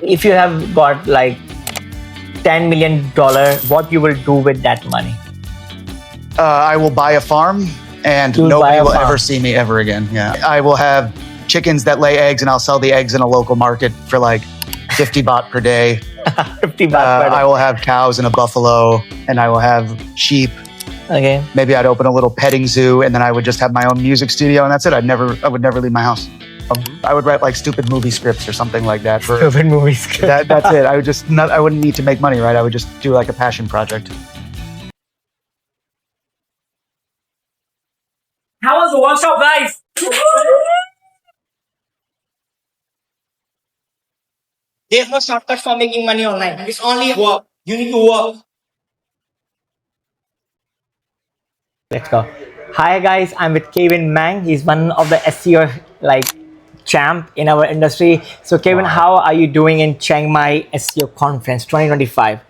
If you have got like $10 million, what you will do with that money? I will buy a farm and nobody will ever see me ever again. Yeah. I will have chickens that lay eggs and I'll sell the eggs in a local market for like 50 baht per day. 50 baht per day. I will have cows and a buffalo and I will have sheep. Okay. Maybe I'd open a little petting zoo and then I would just have my own music studio and that's it. I would never leave my house. I would write like stupid movie scripts or something like that. Stupid movie scripts. That's it. I wouldn't need to make money, right? I would just do like a passion project. How was the workshop, guys? There's no shortcut for making money online. It's only work. You need to work. Let's go. Hi guys, I'm with Kevin Meng. He's one of the SEO champ in our industry. So Kevin, how are you doing in Chiang Mai SEO conference 2025?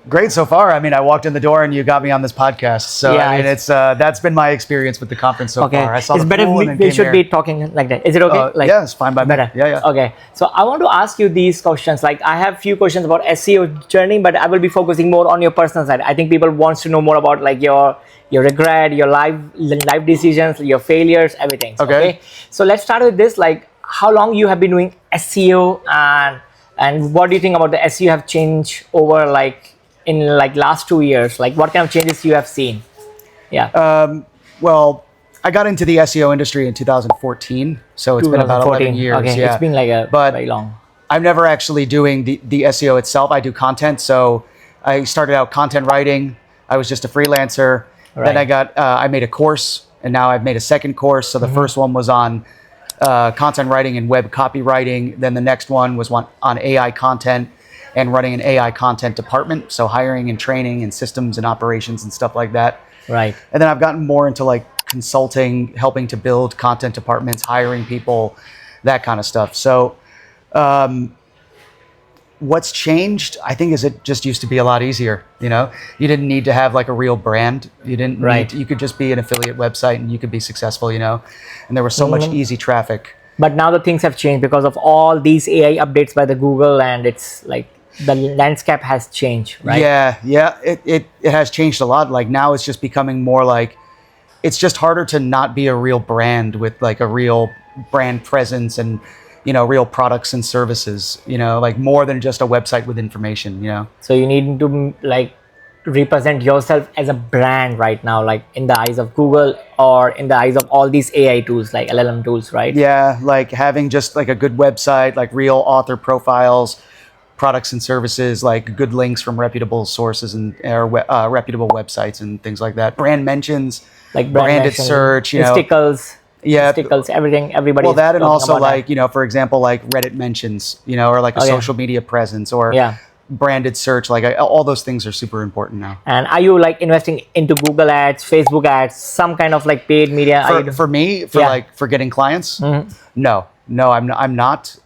Great so far. I mean, I walked in the door and you got me on this podcast. So yeah, I mean, that's been my experience with the conference so far. I saw it's the better pool and we should be talking like that. Is it okay? Yeah, it's fine by me. Better. Yeah. Okay. So I want to ask you these questions. Like I have few questions about SEO journey, but I will be focusing more on your personal side. I think people wants to know more about like your regret, your life decisions, your failures, everything. Okay. So let's start with this. Like how long you have been doing SEO and what do you think about the SEO have changed over in last 2 years? Like what kind of changes you have seen? Yeah. Well, I got into the SEO industry in 2014, so it's been about 11 years. Okay, yeah. It's been very long. I'm never actually doing the SEO itself. I do content. So I started out content writing. I was just a freelancer. Right. Then I made a course, and now I've made a second course. So the first one was on content writing and web copywriting. Then the next one was on AI content and running an AI content department. So hiring and training and systems and operations and stuff like that. Right. And then I've gotten more into like consulting, helping to build content departments, hiring people, that kind of stuff. So what's changed, I think, is it just used to be a lot easier. You know, you didn't need to have like a real brand. You didn't need you could just be an affiliate website and you could be successful, you know, and there was so much easy traffic. But now the things have changed because of all these AI updates by the Google, and it's like the landscape has changed, right? Yeah, it has changed a lot. Like now it's just becoming more like, it's just harder to not be a real brand with like a real brand presence and, you know, real products and services, you know, like more than just a website with information, you know? So you need to like represent yourself as a brand right now, like in the eyes of Google or in the eyes of all these AI tools, like LLM tools, right? Yeah, like having just like a good website, like real author profiles, products and services, like good links from reputable sources and reputable websites and things like that. Brand mentions, like branded search, you know. Stickles. Yeah, Stickles, everything, everybody. Well, that and also like, you know, for example, like Reddit mentions, you know, or like a social media presence or branded search, like all those things are super important now. And are you like investing into Google ads, Facebook ads, some kind of like paid media? For me, for getting clients? No, I'm not.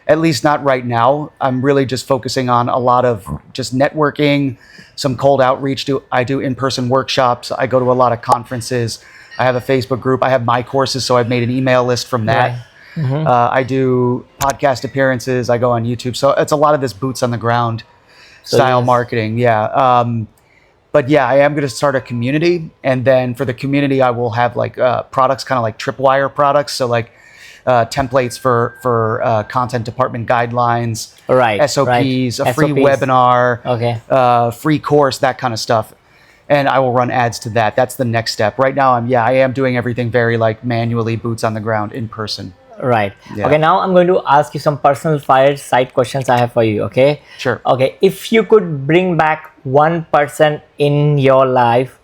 At least not right now. I'm really just focusing on a lot of just networking, some cold outreach. I do in-person workshops. I go to a lot of conferences. I have a Facebook group. I have my courses, so I've made an email list from that. I do podcast appearances. I go on YouTube. So it's a lot of this boots on the ground style marketing. Yeah. But yeah, I am going to start a community. And then for the community, I will have like products, kind of like Tripwire products. So like templates for content department guidelines, SOPs, a free webinar, free course, that kind of stuff. And I will run ads to that. That's the next step. Right now, I am doing everything very like manually, boots on the ground, in person. Right. Yeah. Okay, now I'm going to ask you some personal fireside questions I have for you, okay? Sure. Okay, if you could bring back one person in your life,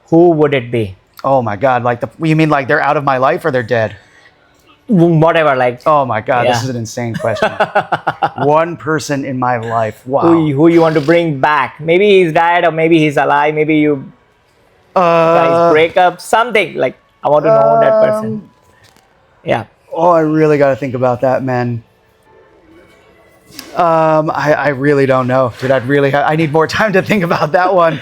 who would it be? Oh my God, like you mean like they're out of my life or they're dead? Whatever, like. Oh my God, this is an insane question. One person in my life, wow. Who you want to bring back? Maybe he's dead or maybe he's alive. Maybe you guys break up, something. Like, I want to know that person. Yeah. Oh, I really got to think about that, man. I really don't know. Dude, I need more time to think about that one.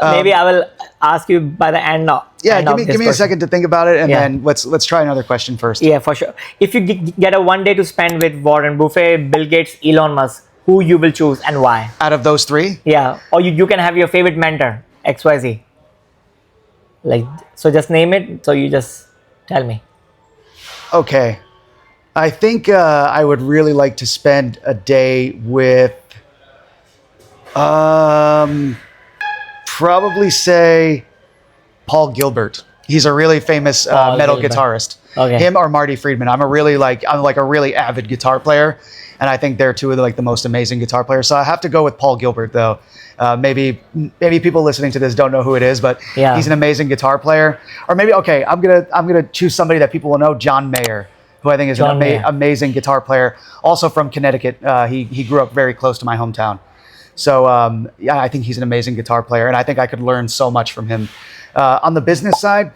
Maybe I will ask you by the end of Yeah, end of this give me a question. second to think about it, and Yeah. then let's try another question first. Yeah, for sure. If you get a one day to spend with Warren Buffett, Bill Gates, Elon Musk, who you will choose and why? Out of those three, Yeah, or you can have your favorite mentor, XYZ. Like, so just name it. So you just tell me. okay. I think I would really like to spend a day with, probably say Paul Gilbert. He's a really famous Paul metal Gilbert. guitarist. Okay. Him or Marty Friedman. I'm like a really avid guitar player, and I think they're two of the most amazing guitar players. So I have to go with Paul Gilbert, though. Maybe people listening to this don't know who it is, but Yeah. he's an amazing guitar player. Or maybe I'm gonna choose somebody that people will know, John Mayer, who I think is John Mayer. amazing guitar player, also from Connecticut. He grew up very close to my hometown. So yeah, I think he's an amazing guitar player, and I think I could learn so much from him. On the business side,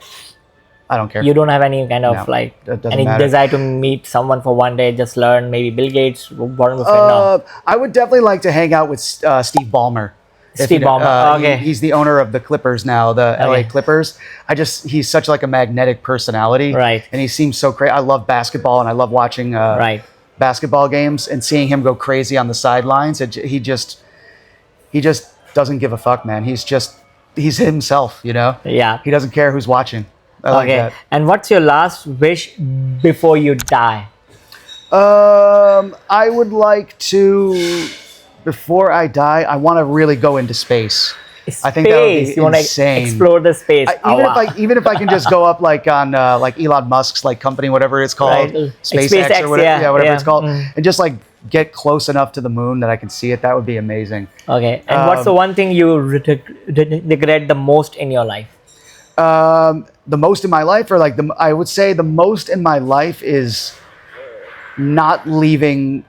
I don't care. You don't have any kind of No, like that doesn't any matter. desire to meet someone for one day, just learn maybe Bill Gates, Warren Buffett. No. I would definitely like to hang out with Steve Ballmer. If Steve you know, Ballmer, okay. He's the owner of the Clippers now, the LA Okay. Clippers. He's such like a magnetic personality. Right. And he seems so crazy. I love basketball, and I love watching Right. basketball games and seeing him go crazy on the sidelines. He just doesn't give a fuck, man. He's himself, you know? Yeah. He doesn't care who's watching. I like Okay. that. And what's your last wish before you die? I would like to, before I die, I want to really go into space. I think that would be Space. You want to insane. explore the space. Even if I can just go up like on like Elon Musk's like company, whatever it's called, Right. SpaceX SpaceX, or whatever, yeah, whatever yeah. it's called, and just like get close enough to the moon that I can see it, that would be amazing. Okay. And what's the one thing you regret the most in your life? The most in my life, or like I would say the most in my life is not leaving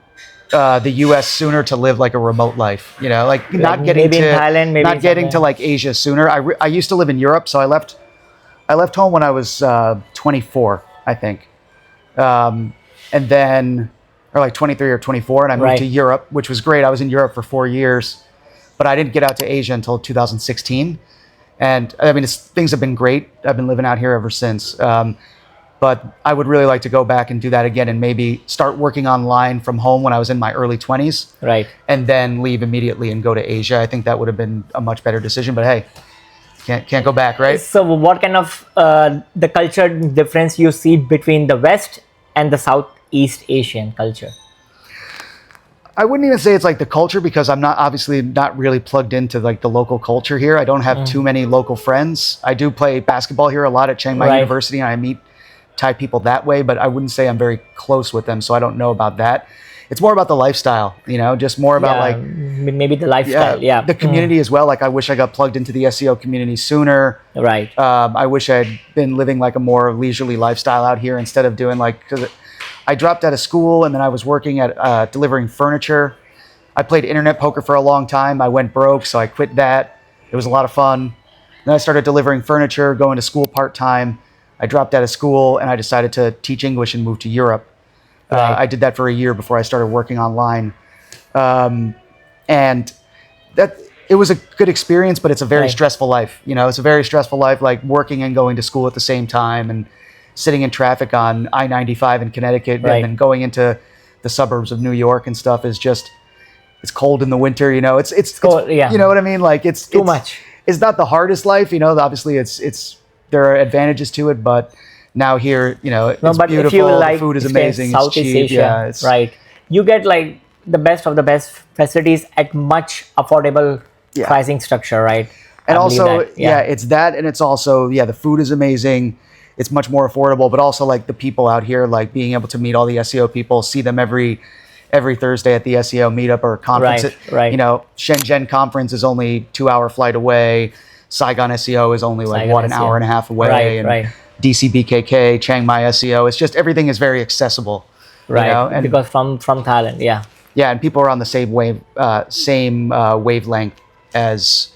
the U.S. sooner to live like a remote life. You know, like not getting maybe to in Thailand, maybe not getting to somewhere. like Asia sooner. I used to live in Europe, so I left home when I was 24, I think, and then or like 23 or 24, and I moved Right. to Europe, which was great. I was in Europe for 4 years, but I didn't get out to Asia until 2016. And I mean, things have been great. I've been living out here ever since. But I would really like to go back and do that again, and maybe start working online from home when I was in my early 20s, Right. and then leave immediately and go to Asia. I think that would have been a much better decision. But hey, can't go back, right? So what kind of the culture difference you see between the West and the Southeast Asian culture? I wouldn't even say it's like the culture, because I'm not really plugged into like the local culture here. I don't have too many local friends. I do play basketball here a lot at Chiang Mai Right. University, and I meet Thai people that way, but I wouldn't say I'm very close with them, so I don't know about that. It's more about the lifestyle, you know, just more about Yeah, like maybe the lifestyle. Yeah. the community as well. Like I wish I got plugged into the SEO community sooner. Right. I wish I'd been living like a more leisurely lifestyle out here instead of doing like, because I dropped out of school and then I was working at delivering furniture. I played internet poker for a long time. I went broke, so I quit that. It was a lot of fun. Then I started delivering furniture, going to school part-time. I dropped out of school and I decided to teach English and move to Europe. Right. I did that for a year before I started working online. And it was a good experience, but it's a very Right. stressful life. You know, it's a very stressful life, like working and going to school at the same time and sitting in traffic on I-95 in Connecticut Right. and then going into the suburbs of New York and stuff is just, it's cold in the winter, you know, it's cold, yeah. you know what I mean? Like it's Too much. It's not the hardest life, you know, obviously there are advantages to it, but now here, you know, it's No, but beautiful. if you like the food is stay in amazing. It's Southeast cheap. Asia, Yeah, it's, right? You get like the best of the best facilities at much affordable Yeah. pricing structure, right? And I believe also, that, yeah, it's that, and it's also, the food is amazing. It's much more affordable, but also like the people out here, like being able to meet all the SEO people, see them every Thursday at the SEO meetup or conference. Right. You know, Shenzhen conference is only 2-hour flight away. Saigon SEO is only like Saigon an SEO. hour and a half away. Right, and right. DCBKK, Chiang Mai SEO. It's just everything is very accessible. Right, You know? And because from Thailand, yeah. yeah, and people are on the same wavelength as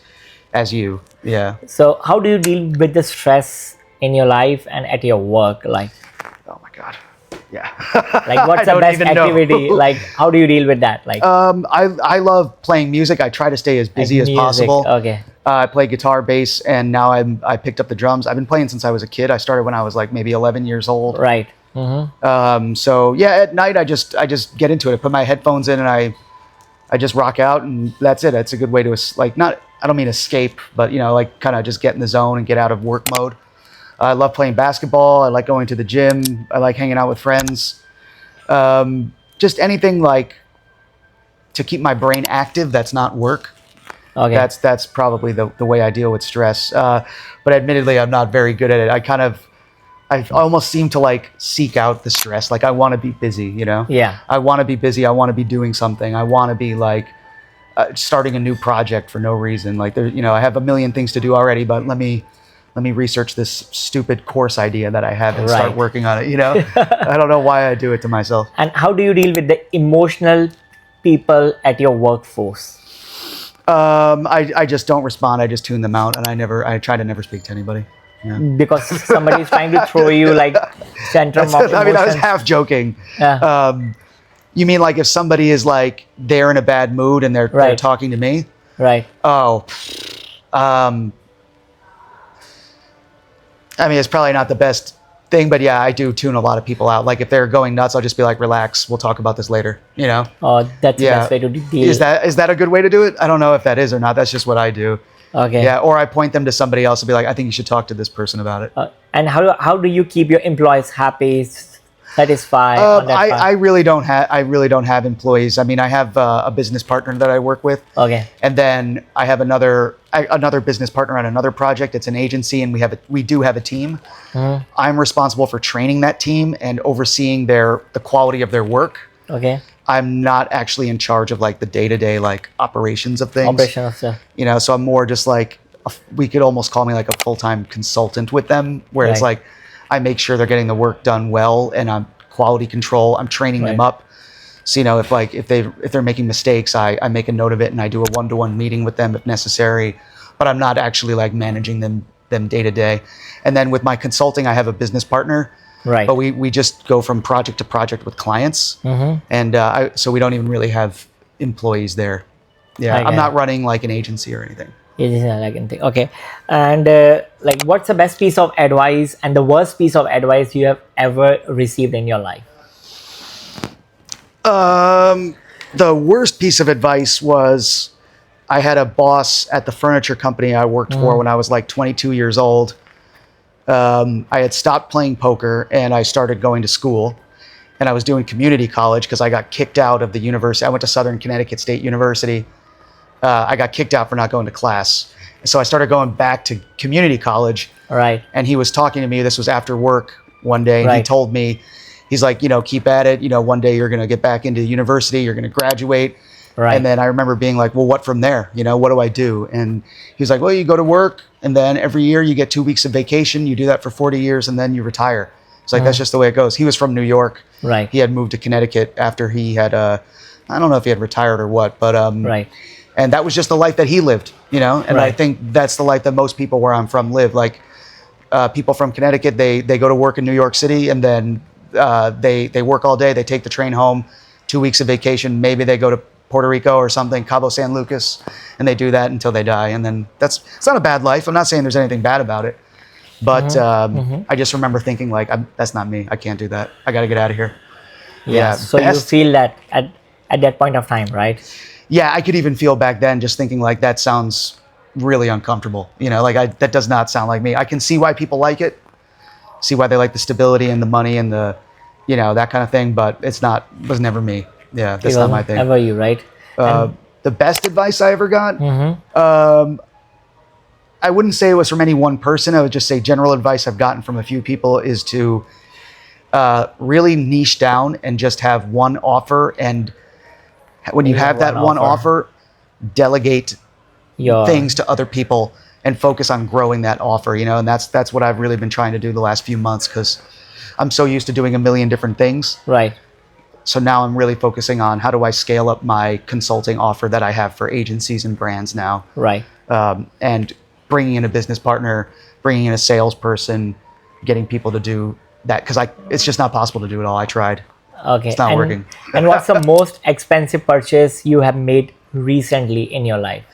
you. Yeah. So how do you deal with the stress in your life and at your work? Like Oh my God. Yeah. like what's I the don't best even know. activity? Like how do you deal with that? Like I love playing music. I try to stay as busy as music, possible. okay. I play guitar, bass, and now I picked up the drums. I've been playing since I was a kid. I started when I was like maybe 11 years old. Right. So yeah, at night I just get into it. I put my headphones in and I just rock out, and that's it. It's a good way to like not, I don't mean escape, but you know, like kind of just get in the zone and get out of work mode. I love playing basketball. I like going to the gym. I like hanging out with friends. Just anything like to keep my brain active that's not work. Okay. That's probably the way I deal with stress. But admittedly, I'm not very good at it. I almost seem to like seek out the stress. Like I want to be busy, you know? Yeah. I want to be busy. I want to be doing something. I want to be like starting a new project for no reason. Like there, you know, I have a million things to do already, but let me research this stupid course idea that I have and start Right. working on it. You know, I don't know why I do it to myself. And how do you deal with the emotional people at your workforce? I just don't respond. I just tune them out, and I try to never speak to anybody. Yeah. Because somebody's trying to throw you like tantrum of emotions. I mean, I was half joking. Yeah. You mean like if somebody is like they're in a bad mood and they're Right. talking to me? Right. Oh, I mean, it's probably not the best thing, but yeah, I do tune a lot of people out. Like if they're going nuts, I'll just be like, relax, we'll talk about this later, you know? Oh, that's the Yeah. best way to deal. Is that a good way to do it? I don't know if that is or not. That's just what I do. Okay. Yeah, or I point them to somebody else and be like, I think you should talk to this person about it. And how do you keep your employees happy, satisfied? On that part? I really don't have employees. I mean, I have a business partner that I work with. Okay. And then I have another business partner on another project. It's an agency, and we do have a team. I'm responsible for training that team and overseeing the quality of their work. Okay. I'm not actually in charge of like the day-to-day like operations of things. Operation officer. You know, so I'm more just like we could almost call me like a full-time consultant with them, where it's Right. like I make sure they're getting the work done well, and I'm quality control. I'm training them Right. up. So you know, if they're making mistakes, I make a note of it and I do a one-to-one meeting with them if necessary. But I'm not actually like managing them day to day. And then with my consulting, I have a business partner. Right. But we just go from project to project with clients, and so we don't even really have employees there. Yeah, I I'm get not it. running like an agency or anything. It is like anything. Okay. And like, what's the best piece of advice and the worst piece of advice you have ever received in your life? The worst piece of advice was I had a boss at the furniture company I worked for when I was like 22 years old. I had stopped playing poker and I started going to school, and I was doing community college because I got kicked out of the university. I went to Southern Connecticut State University. I got kicked out for not going to class. So I started going back to community college. Right. And he was talking to me. This was after work one day. And he Right. told me, he's like, you know, keep at it. You know, one day you're going to get back into university. You're going to graduate. Right. And then I remember being like, well, what from there? You know, what do I do? And he was like, well, you go to work, and then every year you get 2 weeks of vacation. You do that for 40 years, and then you retire. It's like, that's just the way it goes. He was from New York. Right. He had moved to Connecticut after he had, I don't know if he had retired or what, but, Right. and that was just the life that he lived, you know? And I Right. think that's the life that most people where I'm from live. Like, people from Connecticut, they go to work in New York City, and then they work all day. They take the train home, 2 weeks of vacation. Maybe they go to Puerto Rico or something, Cabo San Lucas, and they do that until they die. And then it's not a bad life. I'm not saying there's anything bad about it, but I just remember thinking like, that's not me. I can't do that. I got to get out of here. Yeah. So you feel that at that point of time, right? Yeah, I could even feel back then just thinking like that sounds really uncomfortable. You know, like that does not sound like me. I can see why people like it, see why they like the stability and the money and the, you know, that kind of thing. But was never me. Yeah, that's It not my wasn't thing. ever you, right? The best advice I ever got, I wouldn't say it was from any one person. I would just say general advice I've gotten from a few people is to really niche down and just have one offer. And when you Yeah, have that one one offer, delegate Your things to other people and focus on growing that offer, you know. And that's what I've really been trying to do the last few months, because I'm so used to doing a million different things. right. So now I'm really focusing on how do I scale up my consulting offer that I have for agencies and brands now, Right. and bringing in a business partner, bringing in a salesperson, getting people to do that, because it's just not possible to do it all. I tried. Okay. It's not working. And what's the most expensive purchase you have made recently in your life?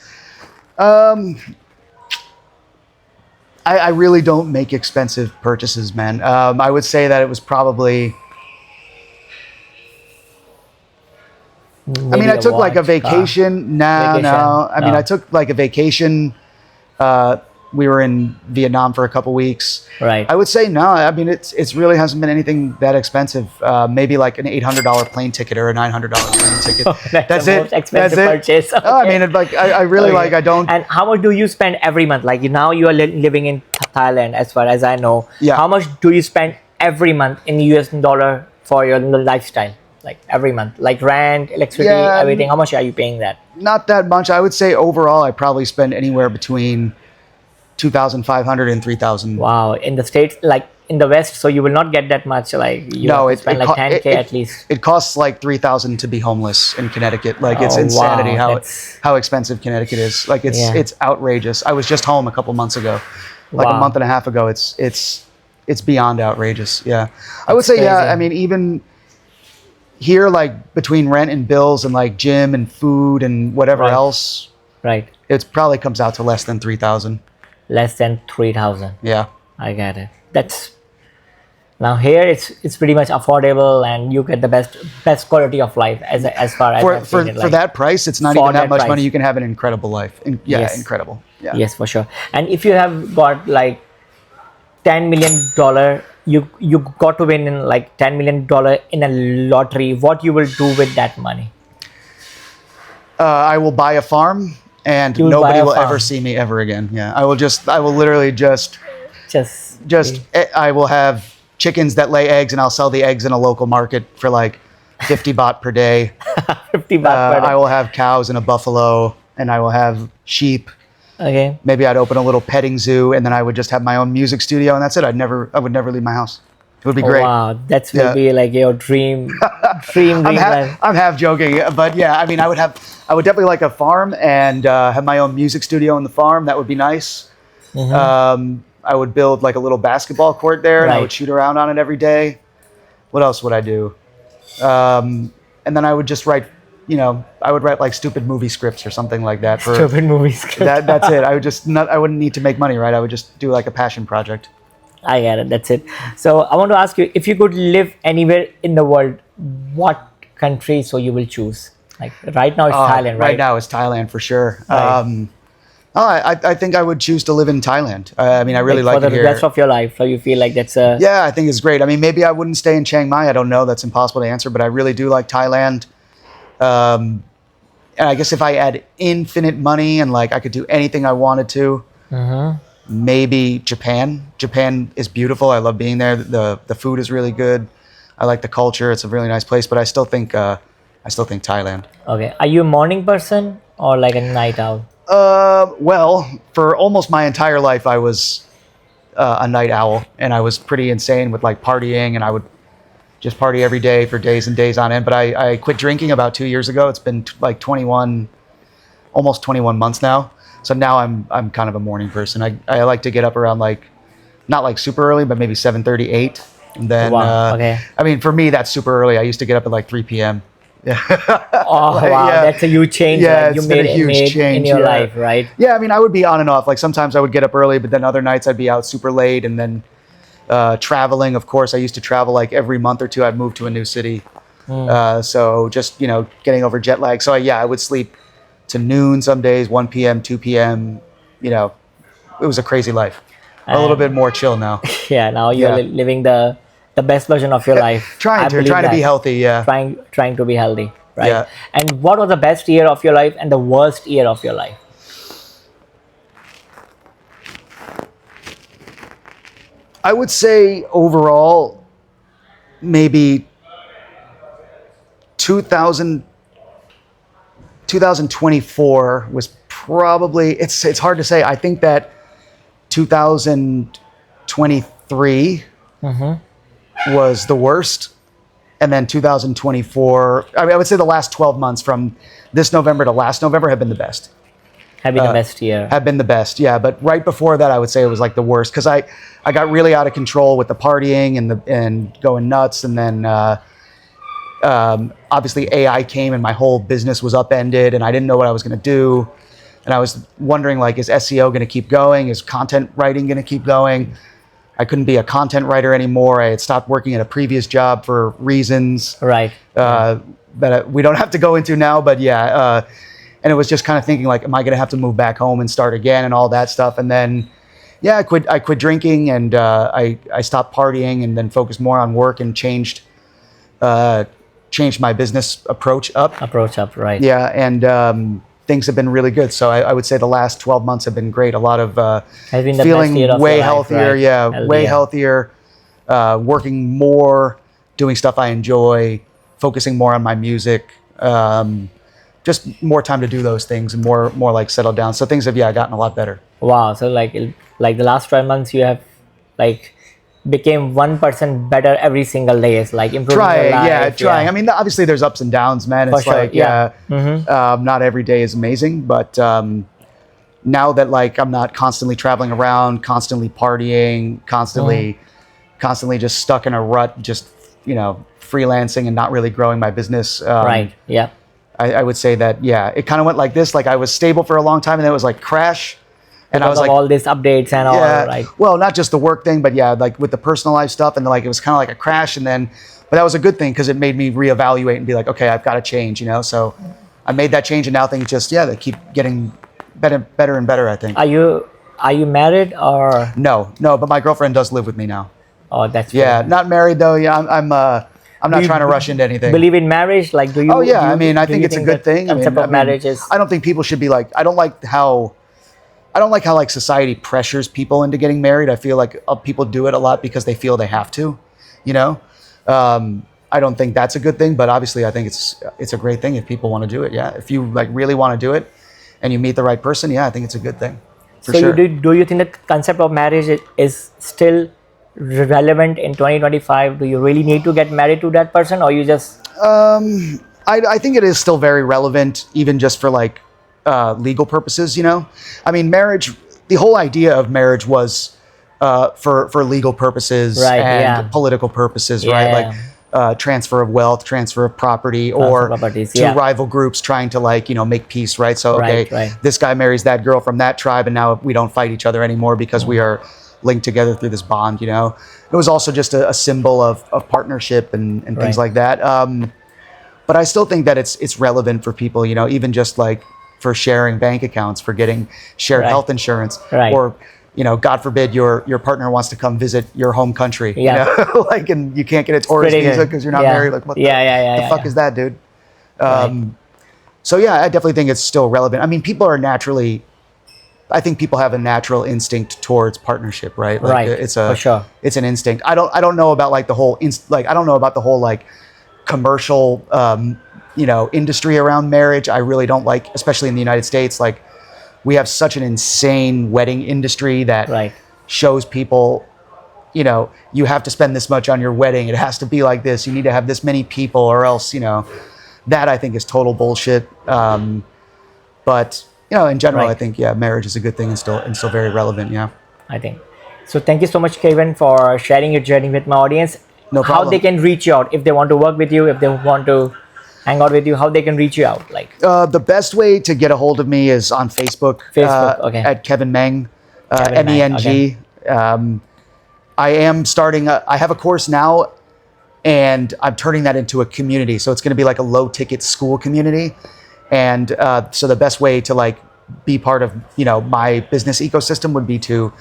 I really don't make expensive purchases, man. I would say that it was probably. I mean, Maybe I took like a watch, car. vacation. No. Vacation? I mean, No. I took like a vacation. We were in Vietnam for a couple weeks. Right. I would say no. I mean, it's really hasn't been anything that expensive. Maybe like an $800 plane ticket or a $900 plane ticket. That's the it. most expensive That's it. purchase. No, I Okay. mean, like I really Okay. like. I don't. And how much do you spend every month? Like now you are living in Thailand, as far as I know. Yeah. How much do you spend every month in US dollar for your lifestyle? Like every month, like rent, electricity, Yeah, everything. How much are you paying that? Not that much. I would say overall, I probably spend anywhere between 2,500 and 3,000. Wow. In the States, like in the West, so you will not get that much. Like you have to spend like 10K at least. It costs like 3,000 to be homeless in Connecticut. Like it's Oh, insanity wow, how expensive Connecticut is. Like Yeah. it's outrageous. I was just home a couple months ago, like a Wow. month and a half ago. It's beyond outrageous. Yeah, I would say crazy. yeah. I mean even here, like between rent and bills and like gym and food and whatever Right. else, Right. it probably comes out to less than 3,000. Less than 3,000. Yeah. I get it. That's now here it's pretty much affordable and you get the best quality of life as far as I've For seen it, for like, that price, it's not for even that that much price. money. You can have an incredible life. Yeah, Yes. incredible. Yeah. Yes, for sure. And if you have got like $10 million, you got to win in like $10 million in a lottery. What you will do with that money? I will buy a farm, and You will buy nobody a will ever farm. see me ever again. Yeah, I will literally just Just I will have chickens that lay eggs, and I'll sell the eggs in a local market for like 50 baht per day. 50 baht per day. I will have cows and a buffalo, and I will have sheep. Okay. Maybe I'd open a little petting zoo, and then I would just have my own music studio, and that's it. I would never leave my house. It would be great. Wow, that will Yeah. be like your dream life. I'm half joking, but yeah, I mean, I would definitely like a farm and have my own music studio on the farm. That would be nice. I would build like a little basketball court there, and I Right. would shoot around on it every day. What else would I do? And then I would just write, I would write like stupid movie scripts or something like that. For Stupid movies. that's it. I wouldn't need to make money, right? I would just do like a passion project. I get it. That's it. So I want to ask you, if you could live anywhere in the world, what country so you will choose? Like right now it's Thailand, right? Right now it's Thailand for sure. Right. I think I would choose to live in Thailand. I mean, I really like for it the here. rest of your life. So you feel like that's a Yeah, I think it's great. I mean, maybe I wouldn't stay in Chiang Mai. I don't know. That's impossible to answer, but I really do like Thailand. And I guess if I had infinite money and like I could do anything I wanted to, maybe Japan. Japan is beautiful. I love being there. The food is really good. I like the culture. It's a really nice place. But I still think Thailand. okay. Are you a morning person or like a night owl? Well, for almost my entire life, I was a night owl, and I was pretty insane with like partying, and I would just party every day for days and days on end. But I quit drinking about 2 years ago. It's been like 21, almost 21 months now. So now I'm kind of a morning person. I like to get up around like, not like super early, but maybe 7:30, 8. And then, Wow, okay. I mean, for me, that's super early. I used to get up at like 3 p.m. Oh wow, yeah. that's a huge change. Yeah, like, you it's been made a huge in change, your yeah. life, right? Yeah, I mean, I would be on and off. Like sometimes I would get up early, but then other nights I'd be out super late. And then traveling, of course, I used to travel like every month or two. I'd move to a new city. So just, getting over jet lag. So I would sleep to noon some days, 1 p.m., 2 p.m. It was a crazy life. A little bit more chill now. Yeah, now you're Yeah. living the best version of your life. I Trying to believe be that. healthy. Yeah. Trying to be healthy, right? Yeah. And what was the best year of your life and the worst year of your life? I would say overall, maybe 2024 was probably, it's hard to say. I think that 2023 was the worst. And then 2024, I would say the last 12 months from this November to last November have been the best. Have been the best year. Have been the best, yeah. But right before that, I would say it was like the worst because I got really out of control with the partying and going nuts, and then obviously AI came and my whole business was upended, and I didn't know what I was going to do. And I was wondering, like, is SEO going to keep going? Is content writing going to keep going? I couldn't be a content writer anymore. I had stopped working at a previous job for reasons Right. that we don't have to go into now. But yeah, and it was just kind of thinking, like, am I going to have to move back home and start again and all that stuff? And then, yeah, I quit drinking, and I stopped partying, and then focused more on work and changed my business approach up. Right. Yeah, and things have been really good. So I would say the last 12 months have been great. A lot of Has been the feeling best year of way your life, healthier. right? Yeah, way healthier. Working more, doing stuff I enjoy, focusing more on my music. Just more time to do those things, and more like settle down. So things have gotten a lot better. Wow. So like the last 12 months, you have like became 1% better every single day. It's like improving your life. Trying. I mean, obviously there's ups and downs, man. It's For sure, like, yeah. not every day is amazing, but now that, like, I'm not constantly traveling around, constantly partying, constantly just stuck in a rut, just, freelancing and not really growing my business. Right. Yeah. I would say that, it kind of went like this. Like, I was stable for a long time, and then it was like crash. And Because I was of like, all these updates and all, right? well, not just the work thing, but like with the personal life stuff, and like it was kind of like a crash. And then, but that was a good thing, because it made me reevaluate and be like, okay, I've got to change, So I made that change, and now things just they keep getting better and better, I think. Are you married or? No, but my girlfriend does live with me now. Oh, that's Yeah, good. not married though. Yeah, I'm not trying to rush into anything. Believe in marriage? Like, do you? Oh yeah, I do think you it's a good that thing. Concept of marriage is. I don't think people should be like. I don't like how like society pressures people into getting married. I feel like people do it a lot because they feel they have to. I don't think that's a good thing, but obviously I think it's a great thing if people want to do it. Yeah, if you like really want to do it, and you meet the right person, I think it's a good thing. For So sure. do you think the concept of marriage is still relevant in 2025? Do you really need to get married to that person, or you just? I think it is still very relevant, even just for like legal purposes. I mean, marriage. The whole idea of marriage was for legal purposes Right, and yeah. political purposes, Yeah. right? Like transfer of wealth, transfer of property, or properties, two yeah. rival groups trying to like make peace, right? So okay, Right. this guy marries that girl from that tribe, and now we don't fight each other anymore because we are linked together through this bond. It was also just a symbol of partnership and things Right. like that. But I still think that it's relevant for people, even just like for sharing bank accounts, for getting shared Right. health insurance, Right. or God forbid your partner wants to come visit your home country, Yeah. like, and you can't get a tourist pretty visa good. because you're not Yeah. married. Like, what Yeah, the fuck yeah. is that, dude? Right. So yeah, I definitely think it's still relevant. I mean, I think people have a natural instinct towards partnership, right? Like, Right, for sure. It's an instinct. I don't know about like the whole I don't know about the whole like commercial industry around marriage. I really don't like, especially in the United States. Like, we have such an insane wedding industry that Right. shows people, you have to spend this much on your wedding. It has to be like this. You need to have this many people, or else, that I think is total bullshit. But in general, Right. I think marriage is a good thing and still very relevant. Yeah. I think. So thank you so much, Kevin, for sharing your journey with my audience. No How problem. they can reach you out if they want to work with you, if they want to hang out with you, how they can reach you out? Like, The best way to get a hold of me is on Facebook. Facebook, okay. At Kevin Meng, Kevin Meng, MENG. I am starting. I have a course now, and I'm turning that into a community. So it's going to be like a low ticket school community, and so the best way to like be part of my business ecosystem would be to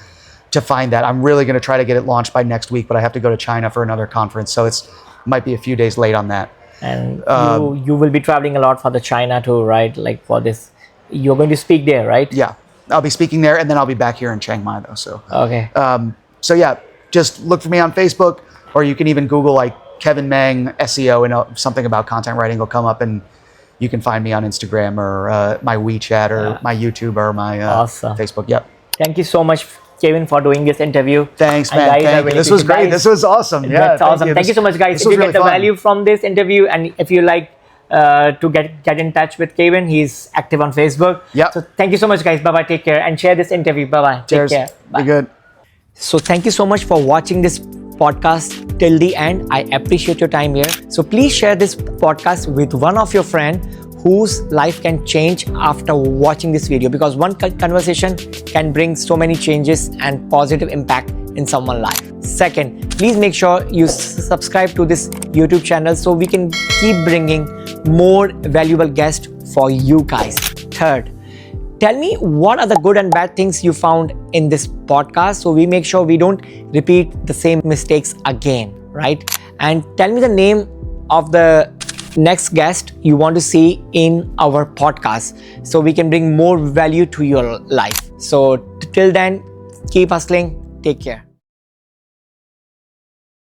find that. I'm really going to try to get it launched by next week, but I have to go to China for another conference, so might be a few days late on that. and you will be traveling a lot for the China too, right? Like for this, you're going to speak there, right? Yeah, I'll be speaking there, and then I'll be back here in Chiang Mai though. So Okay. so yeah, just look for me on Facebook, or you can even Google like Kevin Meng SEO, and something about content writing will come up, and you can find me on Instagram or my WeChat or my YouTube or my Awesome. Facebook. Yep. Thank you so much, Kevin, for doing this interview. Thanks, And man. guys, I Thank you. really This was appreciate- great. guys, This was awesome. Yeah, That's awesome. Thank you so much, guys. This If was you really get the fun. value from this interview, and if you like to get in touch with Kevin, he's active on Facebook. Yep. So thank you so much, guys. Bye bye. Take care and share this interview. Bye bye. Cheers. Take care. Bye. Be good. So thank you so much for watching this podcast till the end. I appreciate your time here. So please share this podcast with one of your friends whose life can change after watching this video, because one conversation can bring so many changes and positive impact in someone's life. Second, please make sure you subscribe to this YouTube channel so we can keep bringing more valuable guests for you guys. Third, tell me what are the good and bad things you found in this podcast so we make sure we don't repeat the same mistakes again, right? And tell me the name of the next guest you want to see in our podcast so we can bring more value to your life. So till then, keep hustling. Take care.